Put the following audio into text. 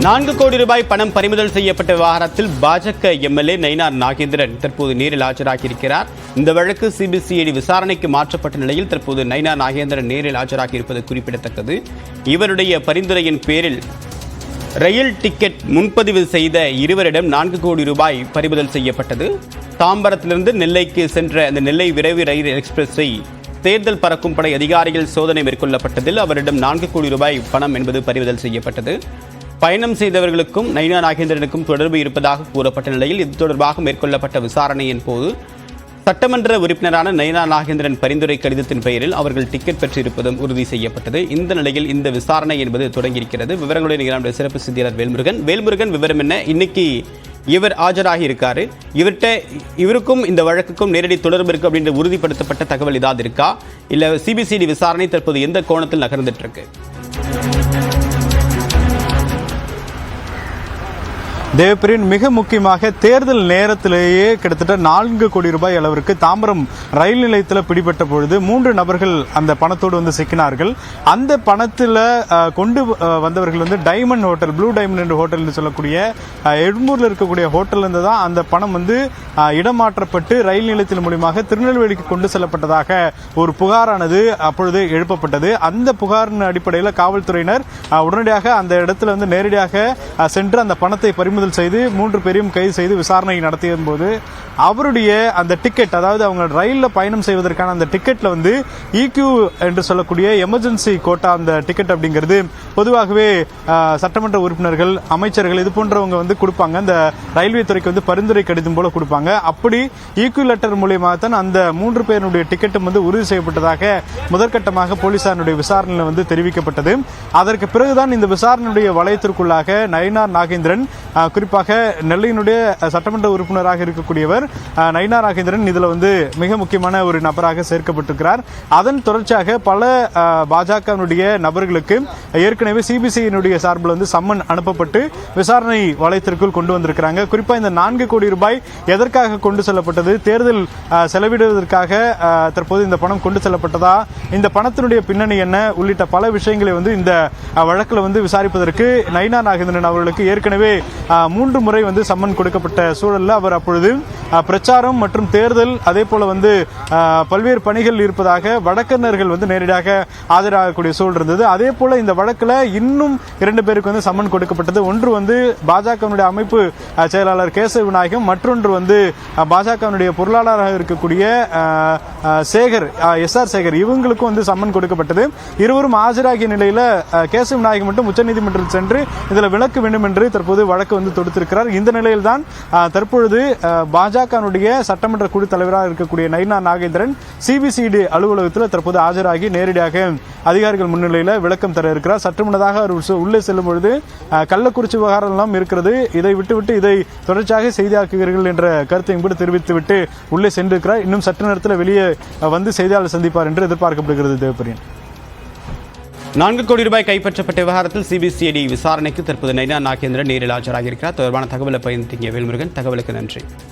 4 கோடி ரூபாய் பணம் பறிமுதல் செய்யப்பட்ட விவகாரத்தில் பாஜக எம்எல்ஏ நயினார் நாகேந்திரன் தற்போது நேரில் ஆஜராகியிருக்கிறார். இந்த வழக்கு சிபிசிஐடி விசாரணைக்கு மாற்றப்பட்ட நிலையில் தற்போது நயினார் நாகேந்திரன் நேரில் ஆஜராகியிருப்பது குறிப்பிடத்தக்கது. இவருடைய பரிந்துரையின் பேரில் ரயில் டிக்கெட் முன்பதிவு செய்த இருவரிடம் 4 கோடி ரூபாய் பறிமுதல் செய்யப்பட்டது. தாம்பரத்திலிருந்து நெல்லைக்கு சென்ற அந்த நெல்லை விரைவு ரயில் எக்ஸ்பிரஸை தேர்தல் பறக்கும் படை அதிகாரிகள் சோதனை மேற்கொள்ளப்பட்டதில் அவரிடம் 4 கோடி ரூபாய் பணம் என்பது பறிமுதல் செய்யப்பட்டது. பயணம் செய்தவர்களுக்கும் நயினார் நாகேந்திரனுக்கும் தொடர்பு இருப்பதாக கூறப்பட்ட நிலையில் இது தொடர்பாக மேற்கொள்ளப்பட்ட விசாரணையின் போது சட்டமன்ற உறுப்பினரான நயினார் நாகேந்திரன் பரிந்துரை கடிதத்தின் பெயரில் அவர்கள் டிக்கெட் பெற்றிருப்பதும் உறுதி செய்யப்பட்டது. இந்த நிலையில் இந்த விசாரணை என்பது தொடங்கியிருக்கிறது. விவரங்களுடன் நம்முடைய சிறப்பு செய்தியாளர் வேல்முருகன் விவரம் என்ன? இன்னைக்கு இவர் ஆஜராகி இருக்காரு. இவருக்கும் இந்த வழக்குக்கும் நேரடி தொடர்பு இருக்கு அப்படின்ற உறுதிப்படுத்தப்பட்ட தகவல் ஏதாவது இருக்கா? இல்ல சிபிசிஐடி விசாரணை தற்போது எந்த கோணத்தில் நகர்ந்துட்டு இருக்கு? தேவப்பிரியன், மிக முக்கியமாக தேர்தல் நேரத்திலேயே கிட்டத்தட்ட 4 கோடி ரூபாய் அளவிற்கு தாம்பரம் ரயில் நிலையத்தில் பிடிபட்ட பொழுது 3 நபர்கள் அந்த பணத்தோடு வந்து சிக்கினார்கள். அந்த பணத்தில் கொண்டு வந்தவர்கள் வந்து டைமண்ட் ஹோட்டல், ப்ளூ டைமண்ட் என்ற ஹோட்டல் என்று சொல்லக்கூடிய எழும்பூரில் இருக்கக்கூடிய ஹோட்டல் இருந்து தான் அந்த பணம் வந்து இடமாற்றப்பட்டு ரயில் நிலையத்தின் மூலமாக திருநெல்வேலிக்கு கொண்டு செல்லப்பட்டதாக ஒரு புகாரானது அப்பொழுது எழுப்பப்பட்டது. அந்த புகாரின் அடிப்படையில் காவல்துறையினர் உடனடியாக அந்த இடத்துல வந்து நேரடியாக சென்று அந்த பணத்தை பறிமுதல் செய்து 3 பேரையும் கைது செய்து விசாரணை நடத்திய போது அவருடைய அந்த டிக்கெட், அதாவது அவங்க ரயிலில் பயணம் செய்வதற்கான அந்த டிக்கெட்ல வந்து இக்யூ என்று சொல்லக்கூடிய எமர்ஜென்சி கோட்டா அந்த டிக்கெட் அப்படிங்கிறது பொதுவாகவே சட்டமன்ற உறுப்பினர்கள், அமைச்சர்கள் இது போன்றவங்க வந்து கொடுப்பாங்க. அந்த ரயில்வே துறைக்கு வந்து பரிந்துரை கடிதம் போல கொடுப்பாங்க. அப்படி இக்யூ லெட்டர் மூலியமாக தான் அந்த 3 பேருடைய டிக்கெட்டும் வந்து உறுதி செய்யப்பட்டதாக முதற்கட்டமாக போலீசாருடைய விசாரணையில் வந்து தெரிவிக்கப்பட்டது. அதற்கு பிறகுதான் இந்த விசாரணையுடைய வளையத்திற்குள்ளாக நயினார் நாகேந்திரன், குறிப்பாக நெல்லையினுடைய சட்டமன்ற உறுப்பினராக இருக்கக்கூடியவர் நயினார் நாகேந்திரன் இதுல வந்து மிக முக்கியமான ஒரு நபராக சேர்க்கப்பட்டிருக்கிறார். அதன் தொடர்ச்சியாக பல பாஜகவினுடைய நபர்களுக்கு ஏற்கனவே சிபிசிஐடியினுடைய சார்பில் வந்து சம்மன் அனுப்பப்பட்டு விசாரணை வளையத்திற்குள் கொண்டு வந்திருக்கிறாங்க. குறிப்பா இந்த 4 கோடி ரூபாய் எதற்காக கொண்டு செல்லப்பட்டது, தேர்தல் செலவிடுவதற்காக தற்போது இந்த பணம் கொண்டு செல்லப்பட்டதா, இந்த பணத்தினுடைய பின்னணி என்ன உள்ளிட்ட பல விஷயங்களை வந்து இந்த வழக்கில் வந்து விசாரிப்பதற்கு நயினார் நாகேந்திரன் அவர்களுக்கு ஏற்கனவே 3 முறை வந்து சம்மன் கொடுக்கப்பட்ட சூழலில் அவர் அப்பொழுது பிரச்சாரம் மற்றும் தேர்தல் அதே போல வந்து பல்வேறு பணிகள் இருப்பதாக வழக்கறிஞர்கள் வந்து நேரடியாக ஆஜராகக்கூடிய சூழல் இருந்தது. அதே போல இந்த வழக்கில் இன்னும் 2 பேருக்கு வந்து சம்மன் கொடுக்கப்பட்டது. ஒன்று வந்து பாஜகவினுடைய அமைப்பு செயலாளர் கேசவ விநாயகம், மற்றொன்று வந்து பாஜகவினுடைய பொருளாளராக இருக்கக்கூடிய சேகர், SR சேகர், இவங்களுக்கும் வந்து சம்மன் கொடுக்கப்பட்டது. இருவரும் ஆஜராகிய நிலையில் கேசவ விநாயகம் மட்டும் உச்சநீதிமன்றத்தில் சென்று இதில் விலக்கு வேண்டும் என்று தற்போது வழக்கு வந்து தொடுத்திருக்கிறார். இந்த நிலையில் தான் தற்பொழுது பாஜகனுடைய சட்டமன்ற குழு தலைவராக இருக்கக்கூடிய நயினார் நாகேந்திரன் சிபிசிஐடி அலுவலகத்தில் தற்போது ஆஜராகி நேரடியாக அதிகாரிகள் முன்னிலையில் விளக்கம் தர இருக்கிறார். சற்று முன்னதாக அவர் உள்ளே செல்லும் பொழுது கள்ளக்குறிச்சி விவகாரம் எல்லாம் இருக்கிறது, இதை விட்டுவிட்டு இதை தொடர்ச்சியாக செய்தியாக்குகிறீர்கள் என்ற கருத்தையும் கூட தெரிவித்துவிட்டு உள்ளே சென்றிருக்கிறார். இன்னும் சற்று நேரத்தில் வெளியே வந்து செய்தியாளர் சந்திப்பார் என்று எதிர்பார்க்கப்படுகிறது. தேவப்பிரியன், 4 கோடி ரூபாய் கைப்பற்றப்பட்ட விவகாரத்தில் சிபிசிஐடி விசாரணைக்கு தற்போது நயினார் நாகேந்திரன் நேரில் ஆஜராகியிருக்கிறார். தொடர்பான தகவலை பகிர்ந்தீங்க வேல்முருகன். தகவலுக்கு நன்றி.